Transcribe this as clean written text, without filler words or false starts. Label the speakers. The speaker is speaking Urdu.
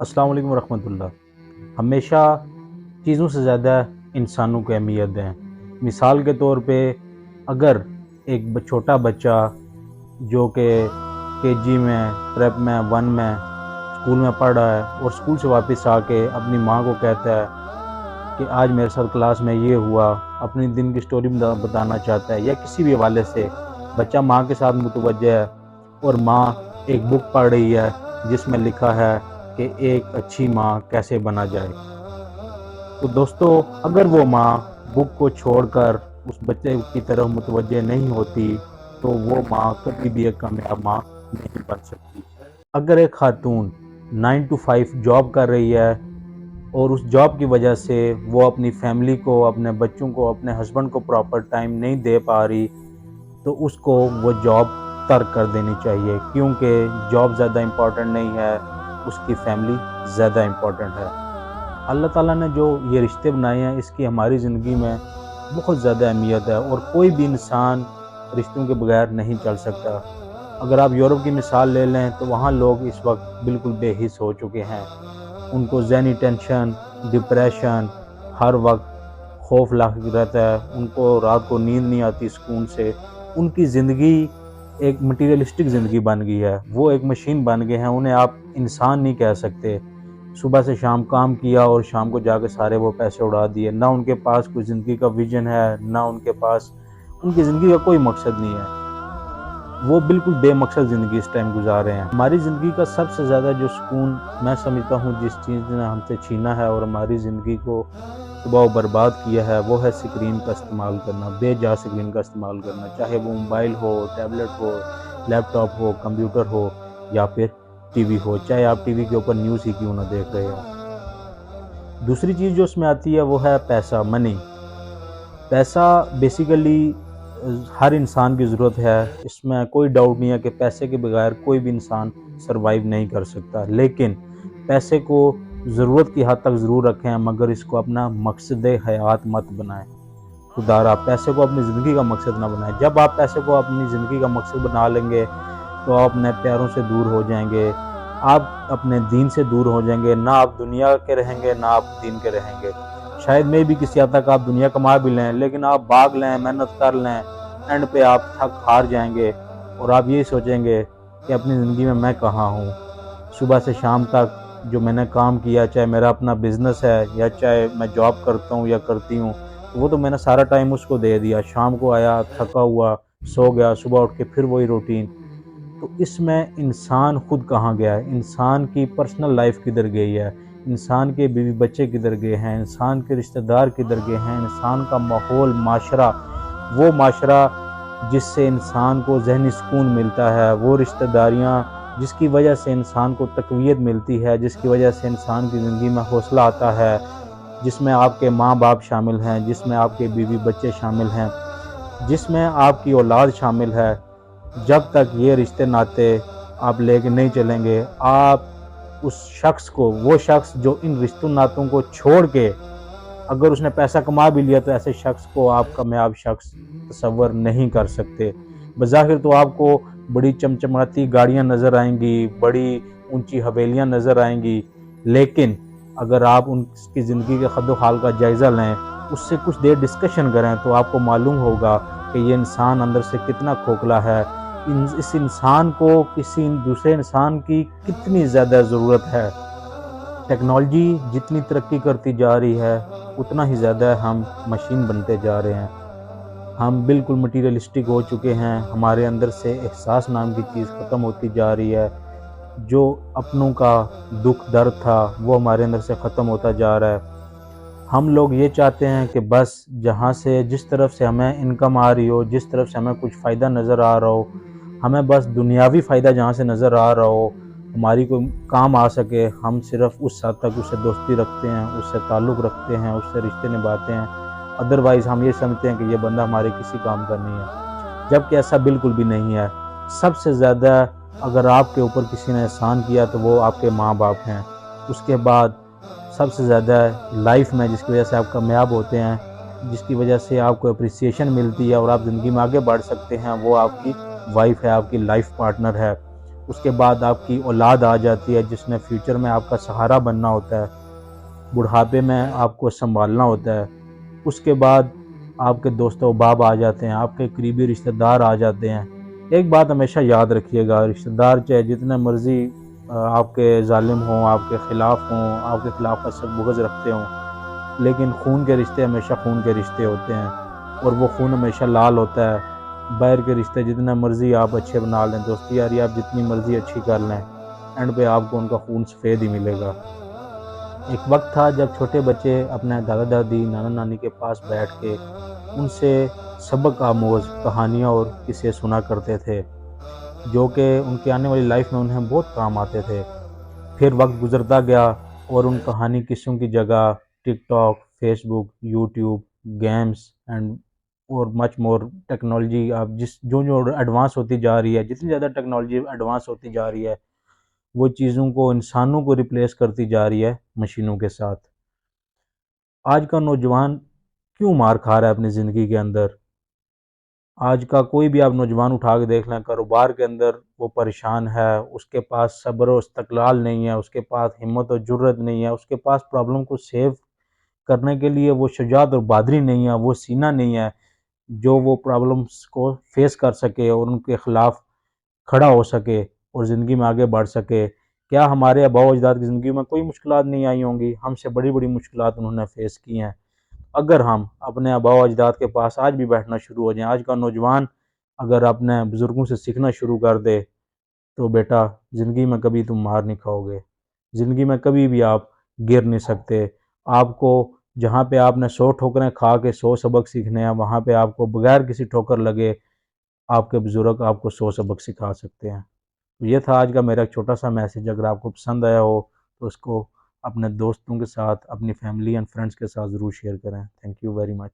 Speaker 1: السلام علیکم ورحمۃ اللہ۔ ہمیشہ چیزوں سے زیادہ انسانوں کو اہمیت دیں۔ مثال کے طور پہ اگر ایک چھوٹا بچہ جو کہ کے جی میں، پریپ میں، ون میں اسکول میں پڑھ رہا ہے اور اسکول سے واپس آ کے اپنی ماں کو کہتا ہے کہ آج میرے ساتھ کلاس میں یہ ہوا، اپنی دن کی سٹوری بتانا چاہتا ہے، یا کسی بھی حوالے سے بچہ ماں کے ساتھ متوجہ ہے اور ماں ایک بک پڑھ رہی ہے جس میں لکھا ہے کہ ایک اچھی ماں کیسے بنا جائے، تو دوستو اگر وہ ماں بک کو چھوڑ کر اس بچے کی طرف متوجہ نہیں ہوتی تو وہ ماں کبھی بھی ایک کامیاب ماں نہیں بن سکتی۔ اگر ایک خاتون 9 to 5 جاب کر رہی ہے اور اس جاب کی وجہ سے وہ اپنی فیملی کو، اپنے بچوں کو، اپنے ہسبینڈ کو پراپر ٹائم نہیں دے پا رہی تو اس کو وہ جاب ترک کر دینی چاہیے، کیونکہ جاب زیادہ امپورٹنٹ نہیں ہے، اس کی فیملی زیادہ امپورٹنٹ ہے۔ اللہ تعالیٰ نے جو یہ رشتے بنائے ہیں اس کی ہماری زندگی میں بہت زیادہ اہمیت ہے اور کوئی بھی انسان رشتوں کے بغیر نہیں چل سکتا۔ اگر آپ یورپ کی مثال لے لیں تو وہاں لوگ اس وقت بالکل بے حس ہو چکے ہیں، ان کو ذہنی ٹینشن، ڈپریشن، ہر وقت خوف لاحق رہتا ہے، ان کو رات کو نیند نہیں آتی سکون سے، ان کی زندگی ایک مٹیریلسٹک زندگی بن گئی ہے، وہ ایک مشین بن گئے ہیں، انہیں آپ انسان نہیں کہہ سکتے۔ صبح سے شام کام کیا اور شام کو جا کے سارے وہ پیسے اڑا دیے، نہ ان کے پاس کوئی زندگی کا ویژن ہے، نہ ان کے پاس ان کی زندگی کا کوئی مقصد نہیں ہے، وہ بالکل بے مقصد زندگی اس ٹائم گزار رہے ہیں۔ ہماری زندگی کا سب سے زیادہ جو سکون میں سمجھتا ہوں جس چیز نے ہم سے چھینا ہے اور ہماری زندگی کو تباہ و برباد کیا ہے وہ ہے سکرین کا استعمال کرنا، بے جا سکرین کا استعمال کرنا، چاہے وہ موبائل ہو، ٹیبلٹ ہو، لیپ ٹاپ ہو، کمپیوٹر ہو یا پھر ٹی وی ہو، چاہے آپ ٹی وی کے اوپر نیوز ہی کیوں نہ دیکھ رہے ہو۔ دوسری چیز جو اس میں آتی ہے وہ ہے پیسہ، منی۔ پیسہ بیسیکلی ہر انسان کی ضرورت ہے، اس میں کوئی ڈاؤٹ نہیں ہے کہ پیسے کے بغیر کوئی بھی انسان سروائیو نہیں کر سکتا، لیکن پیسے کو ضرورت کی حد تک ضرور رکھیں مگر اس کو اپنا مقصد حیات مت بنائیں۔ خدارا پیسے کو اپنی زندگی کا مقصد نہ بنائیں۔ جب آپ پیسے کو اپنی زندگی کا مقصد بنا لیں گے تو آپ اپنے پیاروں سے دور ہو جائیں گے، آپ اپنے دین سے دور ہو جائیں گے، نہ آپ دنیا کے رہیں گے نہ آپ دین کے رہیں گے۔ شاید میں بھی کسی حد تک آپ دنیا کما بھی لیں لیکن آپ بھاگ لیں، محنت کر لیں، اینڈ پہ آپ تھک ہار جائیں گے اور آپ یہی سوچیں گے کہ اپنی زندگی میں کہاں ہوں۔ صبح سے شام تک جو میں نے کام کیا، چاہے میرا اپنا بزنس ہے یا چاہے میں جاب کرتا ہوں یا کرتی ہوں، وہ تو میں نے سارا ٹائم اس کو دے دیا، شام کو آیا تھکا ہوا سو گیا، صبح اٹھ کے پھر وہی روٹین۔ تو اس میں انسان خود کہاں گیا ہے، انسان کی پرسنل لائف کدھر گئی ہے، انسان کے بیوی بچے کدھر گئے ہیں، انسان کے رشتہ دار کدھر گئے ہیں، انسان کا ماحول، معاشرہ، وہ معاشرہ جس سے انسان کو ذہنی سکون ملتا ہے، وہ رشتہ داریاں جس کی وجہ سے انسان کو تقویت ملتی ہے، جس کی وجہ سے انسان کی زندگی میں حوصلہ آتا ہے، جس میں آپ کے ماں باپ شامل ہیں، جس میں آپ کے بیوی بچے شامل ہیں، جس میں آپ کی اولاد شامل ہے۔ جب تک یہ رشتے ناتے آپ لے کے نہیں چلیں گے، آپ اس شخص کو، وہ شخص جو ان رشتوں ناتوں کو چھوڑ کے اگر اس نے پیسہ کما بھی لیا تو ایسے شخص کو آپ کامیاب شخص تصور نہیں کر سکتے۔ بظاہر تو آپ کو بڑی چمچماتی گاڑیاں نظر آئیں گی، بڑی اونچی حویلیاں نظر آئیں گی، لیکن اگر آپ ان کی زندگی کے خد و حال کا جائزہ لیں، اس سے کچھ دیر ڈسکشن کریں تو آپ کو معلوم ہوگا کہ یہ انسان اندر سے کتنا کھوکھلا ہے، اس انسان کو کسی دوسرے انسان کی کتنی زیادہ ضرورت ہے۔ ٹیکنالوجی جتنی ترقی کرتی جا رہی ہے اتنا ہی زیادہ ہم مشین بنتے جا رہے ہیں، ہم بالکل مٹیریلسٹک ہو چکے ہیں، ہمارے اندر سے احساس نام کی چیز ختم ہوتی جا رہی ہے، جو اپنوں کا دکھ درد تھا وہ ہمارے اندر سے ختم ہوتا جا رہا ہے۔ ہم لوگ یہ چاہتے ہیں کہ بس جہاں سے جس طرف سے ہمیں انکم آ رہی ہو، جس طرف سے ہمیں کچھ فائدہ نظر آ رہا ہو، ہمیں بس دنیاوی فائدہ جہاں سے نظر آ رہا ہو، ہماری کوئی کام آ سکے، ہم صرف اس حد تک اس سے دوستی رکھتے ہیں، اس سے تعلق رکھتے ہیں، اس سے رشتے نبھاتے ہیں، ادروائز ہم یہ سمجھتے ہیں کہ یہ بندہ ہمارے کسی کام کا نہیں ہے، جبکہ ایسا بالکل بھی نہیں ہے۔ سب سے زیادہ اگر آپ کے اوپر کسی نے احسان کیا تو وہ آپ کے ماں باپ ہیں، اس کے بعد سب سے زیادہ لائف میں جس کی وجہ سے آپ کامیاب ہوتے ہیں، جس کی وجہ سے آپ کو اپریسیشن ملتی ہے اور آپ زندگی میں آگے بڑھ سکتے ہیں، وہ آپ کی وائف ہے، آپ کی لائف پارٹنر ہے۔ اس کے بعد آپ کی اولاد آ جاتی ہے جس نے فیوچر میں آپ کا سہارا بننا ہوتا ہے، بڑھاپے میں آپ کو سنبھالنا ہوتا ہے، اس کے بعد آپ کے دوست و احباب آ جاتے ہیں، آپ کے قریبی رشتہ دار آ جاتے ہیں۔ ایک بات ہمیشہ یاد رکھیے گا، رشتہ دار چاہے جتنے مرضی آپ کے ظالم ہوں، آپ کے خلاف ہوں، آپ کے خلاف حسد بغض رکھتے ہوں، لیکن خون کے رشتے ہمیشہ خون کے رشتے ہوتے ہیں، اور وہ خون ہمیشہ لال ہوتا ہے۔ باہر کے رشتے جتنا مرضی آپ اچھے بنا لیں، دوستی یاری آپ جتنی مرضی اچھی کر لیں، اینڈ پہ آپ کو ان کا خون سفید ہی ملے گا۔ ایک وقت تھا جب چھوٹے بچے اپنے دادا دادی نانا نانی کے پاس بیٹھ کے ان سے سبق آموز کہانیاں اور قصے سنا کرتے تھے، جو کہ ان کی آنے والی لائف میں انہیں بہت کام آتے تھے۔ پھر وقت گزرتا گیا اور ان کہانی قصوں کی جگہ TikTok, Facebook, YouTube, games and اور مچ مور ٹیکنالوجی اب جو ایڈوانس ہوتی جا رہی ہے، جتنی زیادہ ٹیکنالوجی ایڈوانس ہوتی جا رہی ہے، وہ چیزوں کو، انسانوں کو ریپلیس کرتی جا رہی ہے مشینوں کے ساتھ۔ آج کا نوجوان کیوں مار کھا رہا ہے اپنی زندگی کے اندر؟ آج کا کوئی بھی آپ نوجوان اٹھا کے دیکھ لیں، کاروبار کے اندر وہ پریشان ہے، اس کے پاس صبر و استقلال نہیں ہے، اس کے پاس ہمت و جرت نہیں ہے، اس کے پاس پرابلم کو سیو کرنے کے لیے وہ شجاعت اور بہادری نہیں ہے، وہ سینہ نہیں ہے جو وہ پرابلمس کو فیس کر سکے اور ان کے خلاف کھڑا ہو سکے اور زندگی میں آگے بڑھ سکے۔ کیا ہمارے آباء و اجداد کی زندگی میں کوئی مشکلات نہیں آئی ہوں گی؟ ہم سے بڑی بڑی مشکلات انہوں نے فیس کی ہیں۔ اگر ہم اپنے آباء و اجداد کے پاس آج بھی بیٹھنا شروع ہو جائیں، آج کا نوجوان اگر اپنے بزرگوں سے سیکھنا شروع کر دے، تو بیٹا زندگی میں کبھی تم مار نہیں کھاؤ گے، زندگی میں کبھی بھی آپ گر نہیں سکتے۔ آپ کو جہاں پہ آپ نے 100 ٹھوکریں کھا کے 100 سبق سیکھنے ہیں، وہاں پہ آپ کو بغیر کسی ٹھوکر لگے آپ کے بزرگ آپ کو 100 سبق سکھا سکتے ہیں۔ تو یہ تھا آج کا میرا ایک چھوٹا سا میسیج۔ اگر آپ کو پسند آیا ہو تو اس کو اپنے دوستوں کے ساتھ، اپنی فیملی اینڈ فرینڈس کے ساتھ ضرور شیئر کریں۔ Thank you very much.